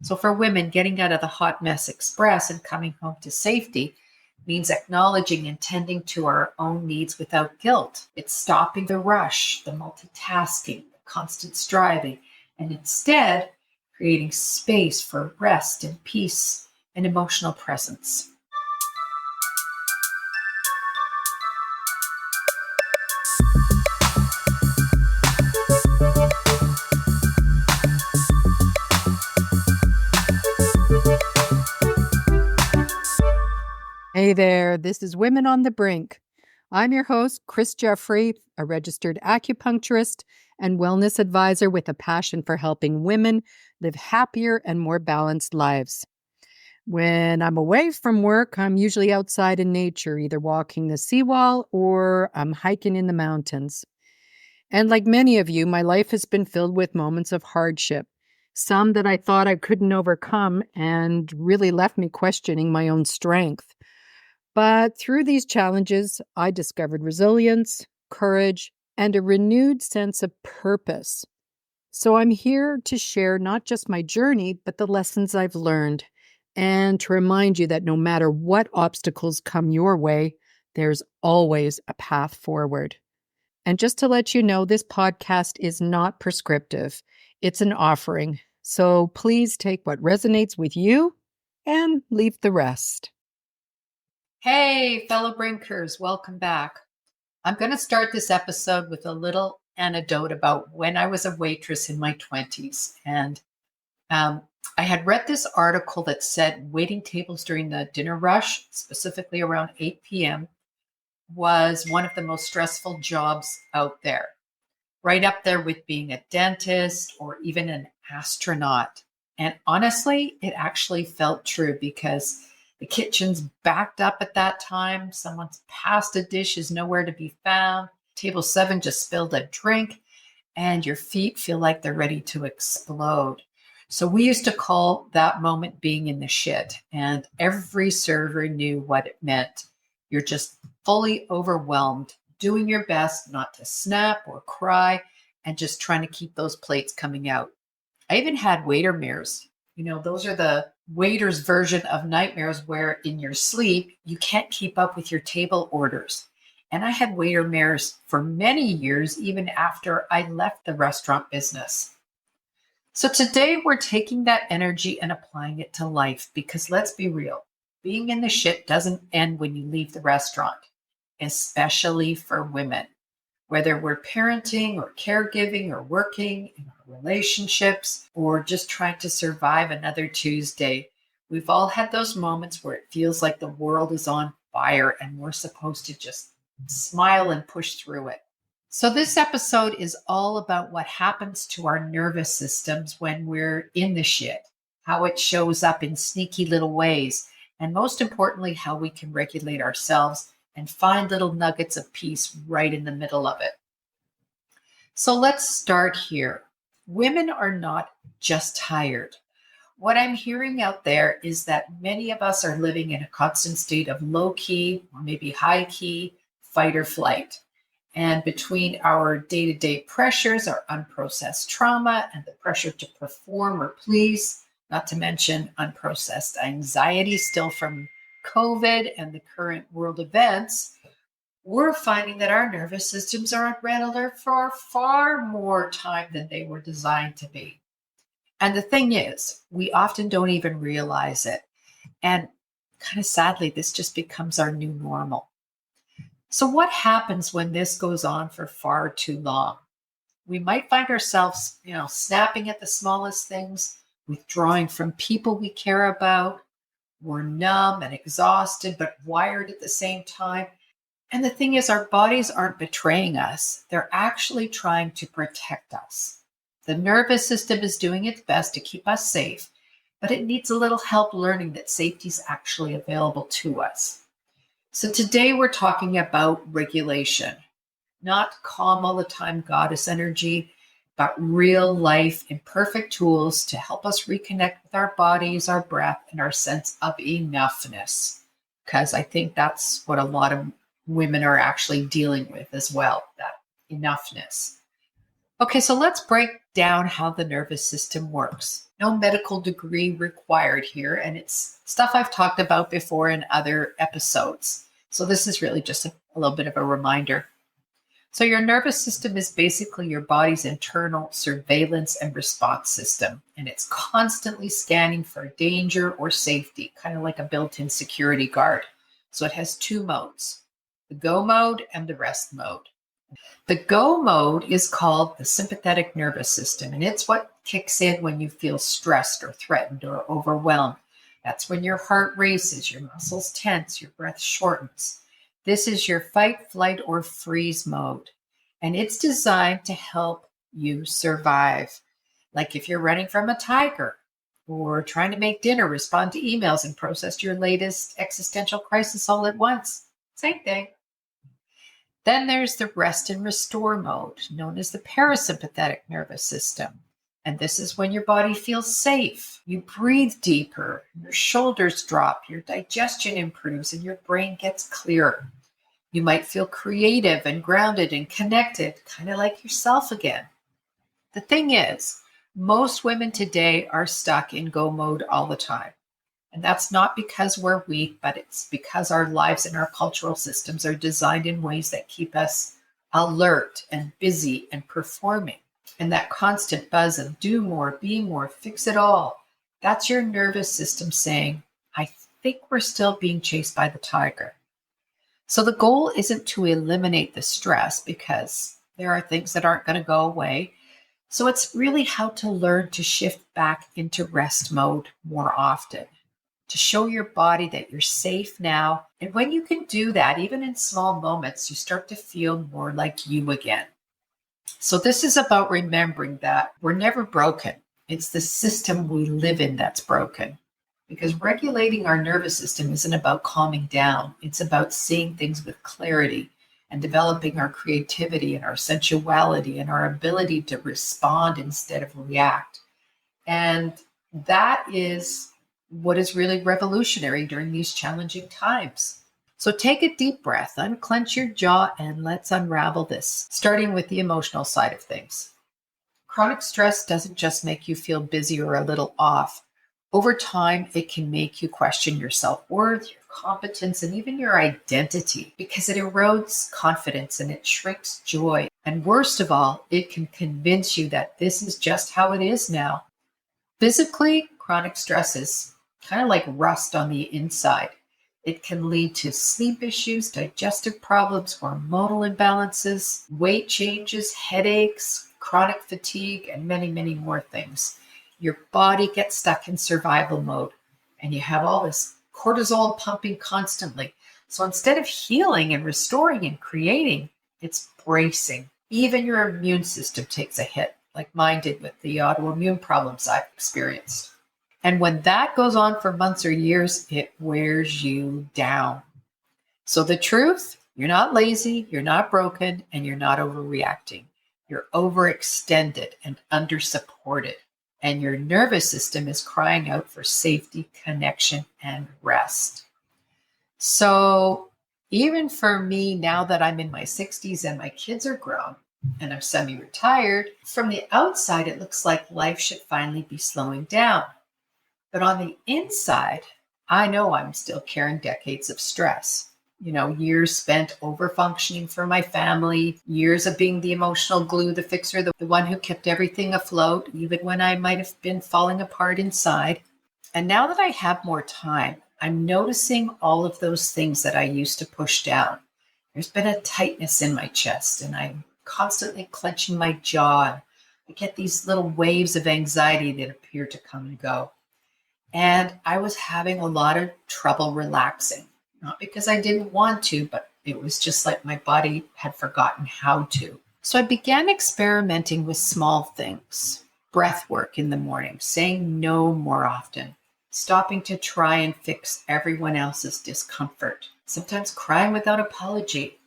So for women, getting out of the hot mess express and coming home to safety means acknowledging and tending to our own needs without guilt. It's stopping the rush, the multitasking, the constant striving, and instead creating space for rest and peace and emotional presence. Hey there, this is Women on the Brink. I'm your host, Chris Jeffrey, a registered acupuncturist and wellness advisor with a passion for helping women live happier and more balanced lives. When I'm away from work, I'm usually outside in nature, either walking the seawall or I'm hiking in the mountains. And like many of you, my life has been filled with moments of hardship, some that I thought I couldn't overcome and really left me questioning my own strength. But through these challenges, I discovered resilience, courage, and a renewed sense of purpose. So I'm here to share not just my journey, but the lessons I've learned, and to remind you that no matter what obstacles come your way, there's always a path forward. And just to let you know, this podcast is not prescriptive. It's an offering. So please take what resonates with you and leave the rest. Hey, fellow Brinkers, welcome back. I'm going to start this episode with a little anecdote about when I was a waitress in my 20s. And I had read this article that said waiting tables during the dinner rush, specifically around 8 p.m., was one of the most stressful jobs out there, right up there with being a dentist or even an astronaut. And honestly, it actually felt true because the kitchen's backed up at that time. Someone's pasta dish is nowhere to be found. Table 7 just spilled a drink, and your feet feel like they're ready to explode. So we used to call that moment being in the shit, and every server knew what it meant. You're just fully overwhelmed, doing your best not to snap or cry, and just trying to keep those plates coming out. I even had waiter mirrors. Those are the waiter's version of nightmares where in your sleep, you can't keep up with your table orders. And I had waiter mirrors for many years, even after I left the restaurant business. So today we're taking that energy and applying it to life because let's be real, being in the shit doesn't end when you leave the restaurant, especially for women. Whether we're parenting or caregiving or working in our relationships or just trying to survive another Tuesday, we've all had those moments where it feels like the world is on fire and we're supposed to just smile and push through it. So this episode is all about what happens to our nervous systems when we're in the shit, how it shows up in sneaky little ways, and most importantly, how we can regulate ourselves and find little nuggets of peace right in the middle of it. So let's start here. Women are not just tired. What I'm hearing out there is that many of us are living in a constant state of low key or maybe high key fight or flight. And between our day-to-day pressures, our unprocessed trauma, and the pressure to perform or please, not to mention unprocessed anxiety still from COVID and the current world events, we're finding that our nervous systems are on red alert for far more time than they were designed to be. And the thing is, we often don't even realize it. And kind of sadly, this just becomes our new normal. So what happens when this goes on for far too long? We might find ourselves, snapping at the smallest things, withdrawing from people we care about. We're numb and exhausted, but wired at the same time. And the thing is, our bodies aren't betraying us. They're actually trying to protect us. The nervous system is doing its best to keep us safe, but it needs a little help learning that safety is actually available to us. So today we're talking about regulation, not calm all the time goddess energy, but real life imperfect tools to help us reconnect with our bodies, our breath, and our sense of enoughness. Because I think that's what a lot of women are actually dealing with as well, that enoughness. Okay, so let's break down how the nervous system works. No medical degree required here, and it's stuff I've talked about before in other episodes. So this is really just a little bit of a reminder. So your nervous system is basically your body's internal surveillance and response system, and it's constantly scanning for danger or safety, kind of like a built-in security guard. So it has two modes, the go mode and the rest mode. The go mode is called the sympathetic nervous system, and it's what kicks in when you feel stressed or threatened or overwhelmed. That's when your heart races, your muscles tense, your breath shortens. This is your fight, flight, or freeze mode, and it's designed to help you survive. Like if you're running from a tiger or trying to make dinner, respond to emails, and process your latest existential crisis all at once. Same thing. Then there's the rest and restore mode, known as the parasympathetic nervous system. And this is when your body feels safe. You breathe deeper, your shoulders drop, your digestion improves, and your brain gets clearer. You might feel creative and grounded and connected, kind of like yourself again. The thing is, most women today are stuck in go mode all the time. And that's not because we're weak, but it's because our lives and our cultural systems are designed in ways that keep us alert and busy and performing. And that constant buzz of do more, be more, fix it all. That's your nervous system saying, I think we're still being chased by the tiger. So the goal isn't to eliminate the stress because there are things that aren't going to go away. So it's really how to learn to shift back into rest mode more often, to show your body that you're safe now. And when you can do that, even in small moments, you start to feel more like you again. So this is about remembering that we're never broken. It's the system we live in that's broken. Because regulating our nervous system isn't about calming down. It's about seeing things with clarity and developing our creativity and our sensuality and our ability to respond instead of react. And that is what is really revolutionary during these challenging times. So take a deep breath, unclench your jaw, and let's unravel this, starting with the emotional side of things. Chronic stress doesn't just make you feel busy or a little off. Over time, it can make you question your self-worth, your competence, and even your identity because it erodes confidence and it shrinks joy. And worst of all, it can convince you that this is just how it is now. Physically, chronic stress is kind of like rust on the inside. It can lead to sleep issues, digestive problems, hormonal imbalances, weight changes, headaches, chronic fatigue, and many, many more things. Your body gets stuck in survival mode, and you have all this cortisol pumping constantly. So instead of healing and restoring and creating, it's bracing. Even your immune system takes a hit, like mine did with the autoimmune problems I've experienced. And when that goes on for months or years, it wears you down. So the truth, you're not lazy, you're not broken, and you're not overreacting. You're overextended and undersupported. And your nervous system is crying out for safety, connection, and rest. So even for me, now that I'm in my 60s and my kids are grown and I'm semi-retired, from the outside, it looks like life should finally be slowing down. But on the inside, I know I'm still carrying decades of stress. Years spent over-functioning for my family, years of being the emotional glue, the fixer, the one who kept everything afloat, even when I might have been falling apart inside. And now that I have more time, I'm noticing all of those things that I used to push down. There's been a tightness in my chest, and I'm constantly clenching my jaw. I get these little waves of anxiety that appear to come and go. And I was having a lot of trouble relaxing. Not because I didn't want to, but it was just like my body had forgotten how to. So I began experimenting with small things, breath work in the morning, saying no more often, stopping to try and fix everyone else's discomfort, sometimes crying without apology,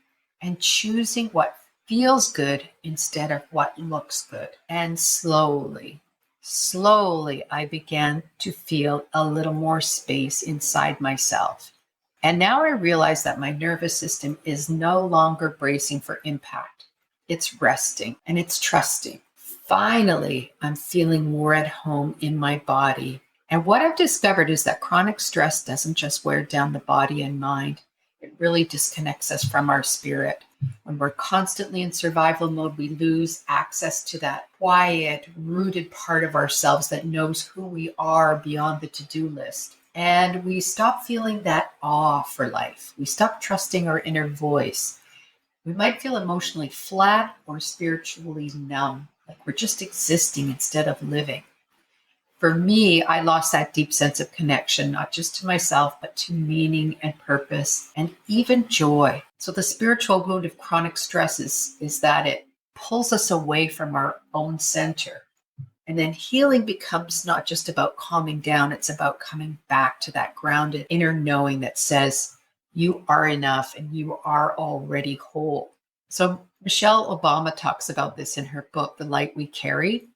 and choosing what feels good instead of what looks good. And slowly, I began to feel a little more space inside myself. And now I realize that my nervous system is no longer bracing for impact. It's resting and it's trusting. Finally, I'm feeling more at home in my body. And what I've discovered is that chronic stress doesn't just wear down the body and mind, it really disconnects us from our spirit. When we're constantly in survival mode, we lose access to that quiet, rooted part of ourselves that knows who we are beyond the to-do list. And we stop feeling that awe for life. We stop trusting our inner voice. We might feel emotionally flat or spiritually numb, like we're just existing instead of living. For me, I lost that deep sense of connection, not just to myself, but to meaning and purpose and even joy. So the spiritual wound of chronic stress is that it pulls us away from our own center. And then healing becomes not just about calming down, it's about coming back to that grounded inner knowing that says, you are enough and you are already whole. So Michelle Obama talks about this in her book, The Light We Carry.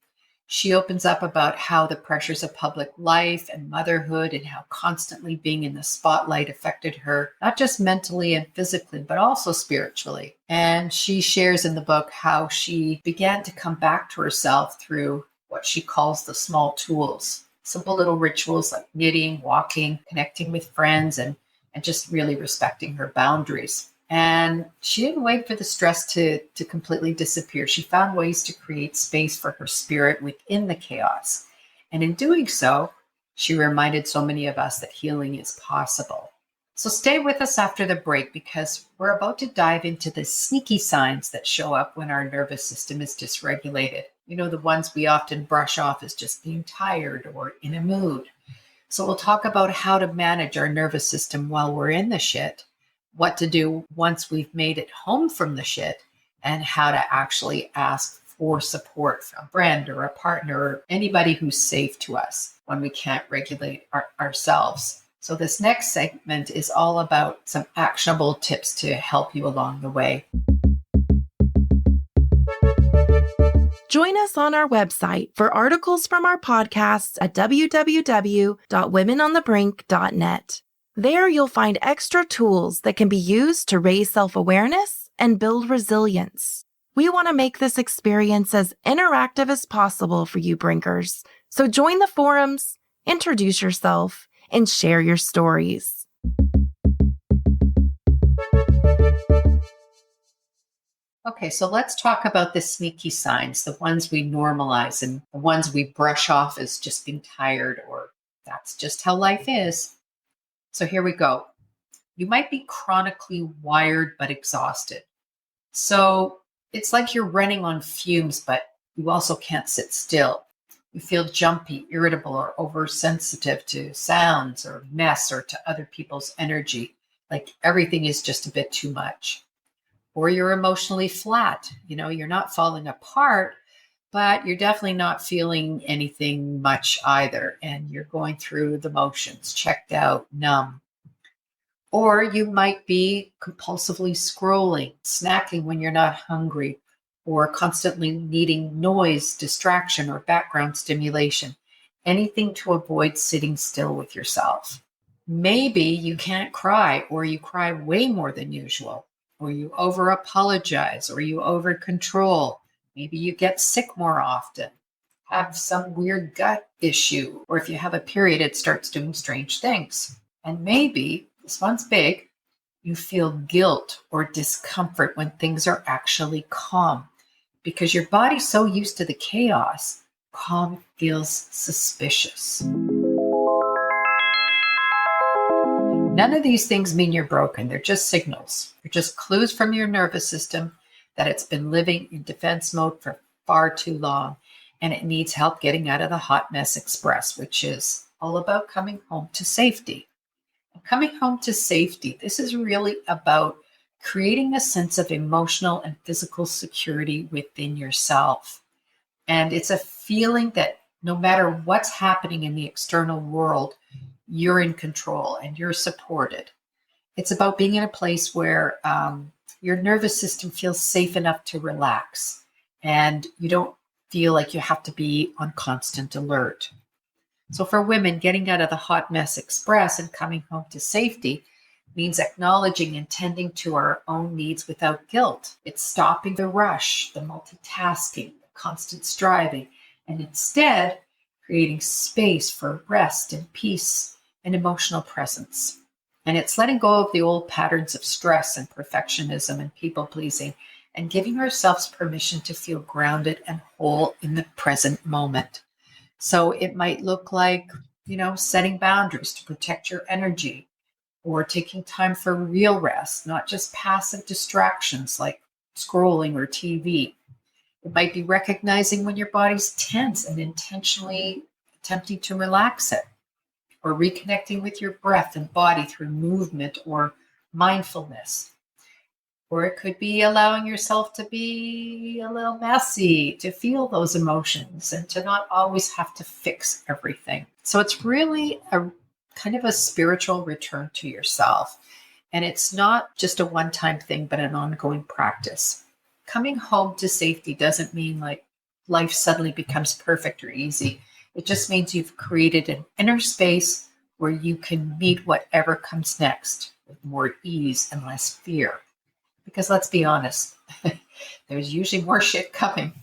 She opens up about how the pressures of public life and motherhood and how constantly being in the spotlight affected her, not just mentally and physically, but also spiritually. And she shares in the book how she began to come back to herself through what she calls the small tools, simple little rituals like knitting, walking, connecting with friends, and just really respecting her boundaries. And she didn't wait for the stress to completely disappear. She found ways to create space for her spirit within the chaos. And in doing so, she reminded so many of us that healing is possible. So stay with us after the break because we're about to dive into the sneaky signs that show up when our nervous system is dysregulated. You know, the ones we often brush off as just being tired or in a mood. So we'll talk about how to manage our nervous system while we're in the shit, what to do once we've made it home from the shit, and how to actually ask for support from a friend or a partner or anybody who's safe to us when we can't regulate ourselves. So this next segment is all about some actionable tips to help you along the way. Join us on our website for articles from our podcasts at www.womenonthebrink.net. There you'll find extra tools that can be used to raise self-awareness and build resilience. We want to make this experience as interactive as possible for you Brinkers. So join the forums, introduce yourself, and share your stories. Okay, so let's talk about the sneaky signs, the ones we normalize and the ones we brush off as just being tired or that's just how life is. So here we go. You might be chronically wired but exhausted. So it's like you're running on fumes, but you also can't sit still. You feel jumpy, irritable, or oversensitive to sounds or mess or to other people's energy. Like everything is just a bit too much. Or you're emotionally flat. You know, you're not falling apart, but you're definitely not feeling anything much either. And you're going through the motions, checked out, numb. Or you might be compulsively scrolling, snacking when you're not hungry, or constantly needing noise, distraction, or background stimulation. Anything to avoid sitting still with yourself. Maybe you can't cry, or you cry way more than usual, or you over apologize, or you over control. Maybe you get sick more often, have some weird gut issue, or if you have a period, it starts doing strange things. And maybe, this one's big, you feel guilt or discomfort when things are actually calm because your body's so used to the chaos, calm feels suspicious. None of these things mean you're broken. They're just signals. They're just clues from your nervous system that it's been living in defense mode for far too long and it needs help getting out of the hot mess express, which is all about coming home to safety. And coming home to safety, this is really about creating a sense of emotional and physical security within yourself. And it's a feeling that no matter what's happening in the external world, you're in control and you're supported. It's about being in a place where your nervous system feels safe enough to relax and you don't feel like you have to be on constant alert. So for women, getting out of the hot mess express and coming home to safety means acknowledging and tending to our own needs without guilt. It's stopping the rush, the multitasking, the constant striving, and instead creating space for rest and peace and emotional presence. And it's letting go of the old patterns of stress and perfectionism and people pleasing and giving ourselves permission to feel grounded and whole in the present moment. So it might look like, setting boundaries to protect your energy or taking time for real rest, not just passive distractions like scrolling or TV. It might be recognizing when your body's tense and intentionally attempting to relax it, or reconnecting with your breath and body through movement or mindfulness. Or it could be allowing yourself to be a little messy, to feel those emotions and to not always have to fix everything. So it's really a kind of a spiritual return to yourself. And it's not just a one-time thing, but an ongoing practice. Coming home to safety doesn't mean like life suddenly becomes perfect or easy. It just means you've created an inner space where you can meet whatever comes next with more ease and less fear. Because let's be honest, there's usually more shit coming.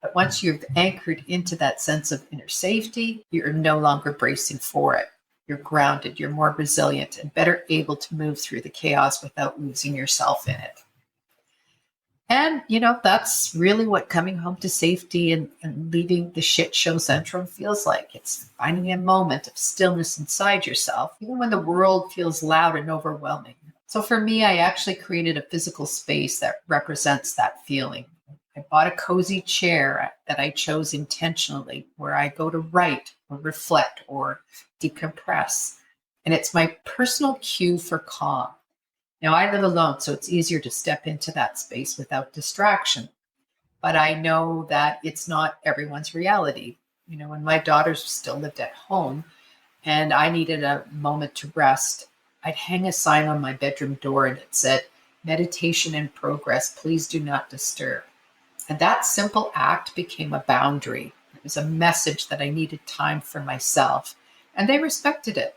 But once you've anchored into that sense of inner safety, you're no longer bracing for it. You're grounded, you're more resilient, and better able to move through the chaos without losing yourself in it. And, that's really what coming home to safety and leaving the shit show syndrome feels like. It's finding a moment of stillness inside yourself, even when the world feels loud and overwhelming. So for me, I actually created a physical space that represents that feeling. I bought a cozy chair that I chose intentionally where I go to write or reflect or decompress. And it's my personal cue for calm. Now, I live alone, so it's easier to step into that space without distraction. But I know that it's not everyone's reality. When my daughters still lived at home and I needed a moment to rest, I'd hang a sign on my bedroom door and it said, "Meditation in progress, please do not disturb." And that simple act became a boundary. It was a message that I needed time for myself. And they respected it.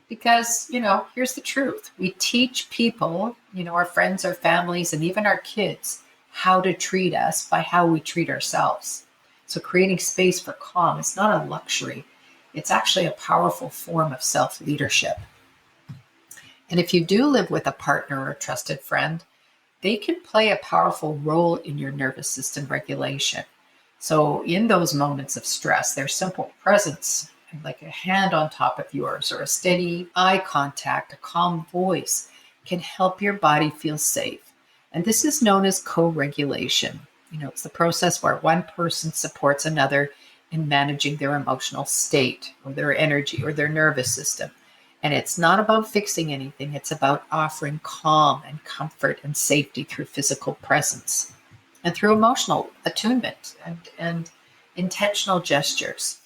Because, here's the truth. We teach people, our friends, our families, and even our kids how to treat us by how we treat ourselves. So creating space for calm is not a luxury. It's actually a powerful form of self-leadership. And if you do live with a partner or a trusted friend, they can play a powerful role in your nervous system regulation. So in those moments of stress, their simple presence, like a hand on top of yours or a steady eye contact, a calm voice, can help your body feel safe. And this is known as co-regulation. It's the process where one person supports another in managing their emotional state or their energy or their nervous system. And it's not about fixing anything. It's about offering calm and comfort and safety through physical presence and through emotional attunement and intentional gestures.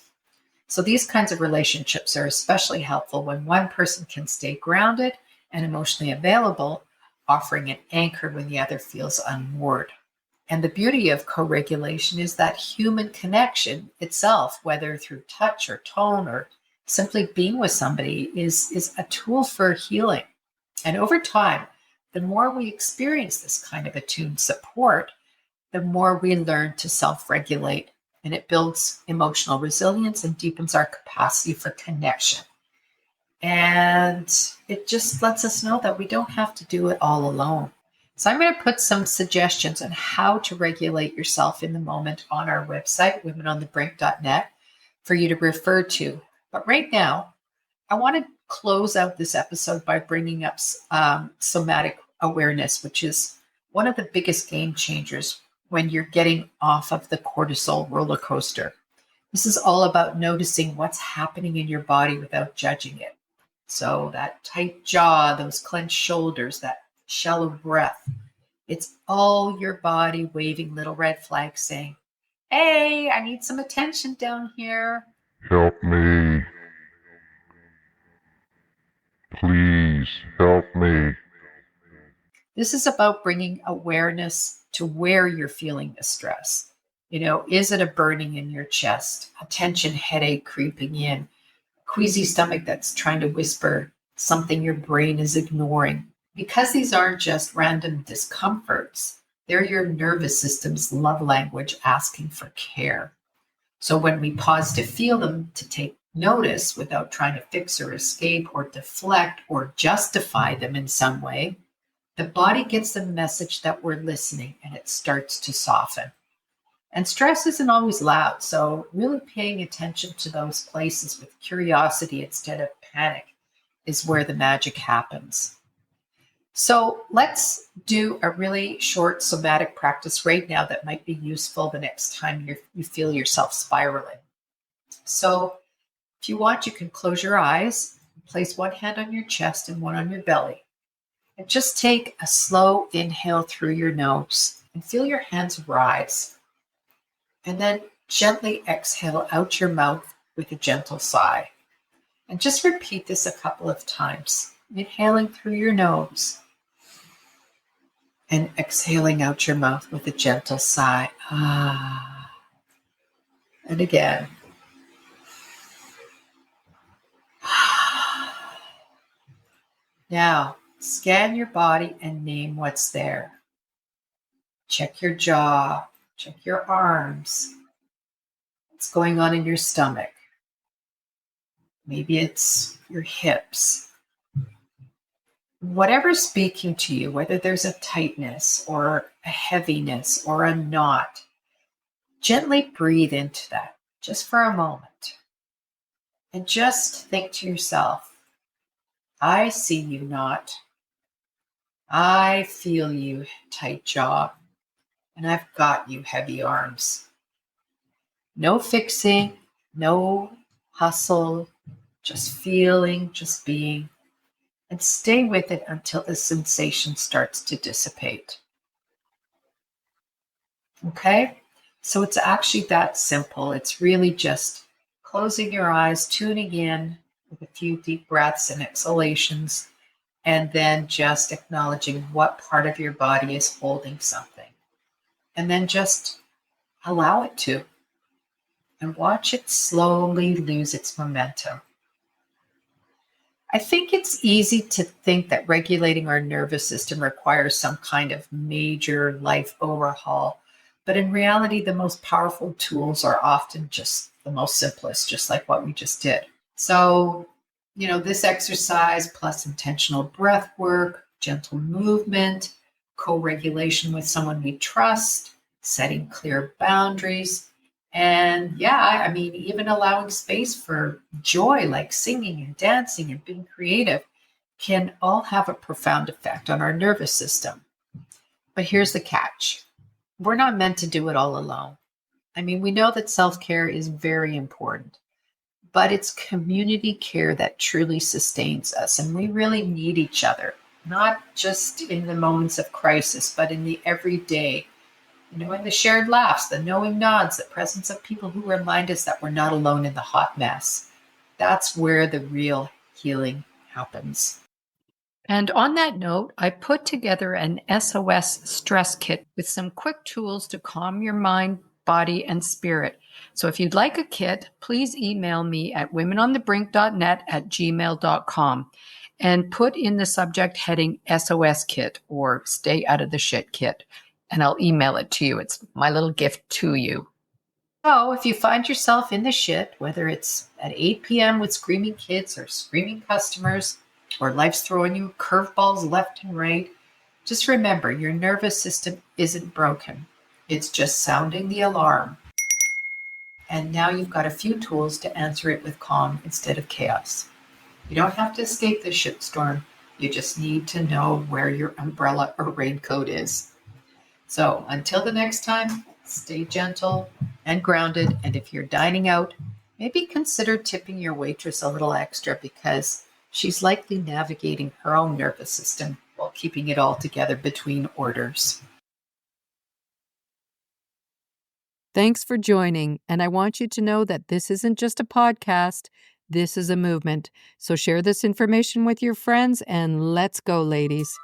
So these kinds of relationships are especially helpful when one person can stay grounded and emotionally available, offering an anchor when the other feels unmoored. And the beauty of co-regulation is that human connection itself, whether through touch or tone or simply being with somebody, is a tool for healing. And over time, the more we experience this kind of attuned support, the more we learn to self-regulate. And it builds emotional resilience and deepens our capacity for connection. And it just lets us know that we don't have to do it all alone. So I'm going to put some suggestions on how to regulate yourself in the moment on our website, womenonthebrink.net, for you to refer to. But right now, I want to close out this episode by bringing up somatic awareness, which is one of the biggest game changers when you're getting off of the cortisol roller coaster. This is all about noticing what's happening in your body without judging it. So that tight jaw, those clenched shoulders, that shallow breath, it's all your body waving little red flags saying, "Hey, I need some attention down here. Help me. Please help me." This is about bringing awareness to where you're feeling the stress. Is it a burning in your chest, a tension headache creeping in, a queasy stomach that's trying to whisper something your brain is ignoring? Because these aren't just random discomforts, They're your nervous system's love language asking for care. So when we pause to feel them, to take notice without trying to fix or escape or deflect or justify them in some way, the body gets the message that we're listening and it starts to soften. And stress isn't always loud, so really paying attention to those places with curiosity instead of panic is where the magic happens. So let's do a really short somatic practice right now that might be useful the next time you feel yourself spiraling. So if you want, you can close your eyes, place one hand on your chest and one on your belly. And just take a slow inhale through your nose and feel your hands rise. And then gently exhale out your mouth with a gentle sigh. And just repeat this a couple of times. Inhaling through your nose and exhaling out your mouth with a gentle sigh. Ah. And again. Now, scan your body and name what's there. Check your jaw, check your arms. What's going on in your stomach? Maybe it's your hips. Whatever's speaking to you, whether there's a tightness or a heaviness or a knot, gently breathe into that just for a moment. And just think to yourself, I see you, knot. I feel you, tight jaw. And I've got you, heavy arms. No fixing, no hustle, just feeling, just being. And stay with it until the sensation starts to dissipate. Okay? So it's actually that simple. It's really just closing your eyes, tuning in with a few deep breaths and exhalations, and then just acknowledging what part of your body is holding something. And then just allow it to. And watch it slowly lose its momentum. I think it's easy to think that regulating our nervous system requires some kind of major life overhaul. But in reality, the most powerful tools are often just the most simplest, just like what we just did. So, this exercise plus intentional breath work, gentle movement, co-regulation with someone we trust, setting clear boundaries, and even allowing space for joy, like singing and dancing and being creative, can all have a profound effect on our nervous system. But here's the catch. We're not meant to do it all alone. We know that self-care is very important, but it's community care that truly sustains us. And we really need each other, not just in the moments of crisis, but in the everyday. In the shared laughs, the knowing nods, the presence of people who remind us that we're not alone in the hot mess. That's where the real healing happens. And on that note, I put together an SOS stress kit with some quick tools to calm your mind, body, and spirit. So if you'd like a kit, please email me at womenonthebrink.net@gmail.com and put in the subject heading SOS kit or stay out of the shit kit. And I'll email it to you. It's my little gift to you. So if you find yourself in the shit, whether it's at 8 p.m. with screaming kids or screaming customers, or life's throwing you curveballs left and right, just remember your nervous system isn't broken. It's just sounding the alarm. And now you've got a few tools to answer it with calm instead of chaos. You don't have to escape the shitstorm. You just need to know where your umbrella or raincoat is. So until the next time, stay gentle and grounded. And if you're dining out, maybe consider tipping your waitress a little extra because she's likely navigating her own nervous system while keeping it all together between orders. Thanks for joining. And I want you to know that this isn't just a podcast. This is a movement. So share this information with your friends and let's go, ladies.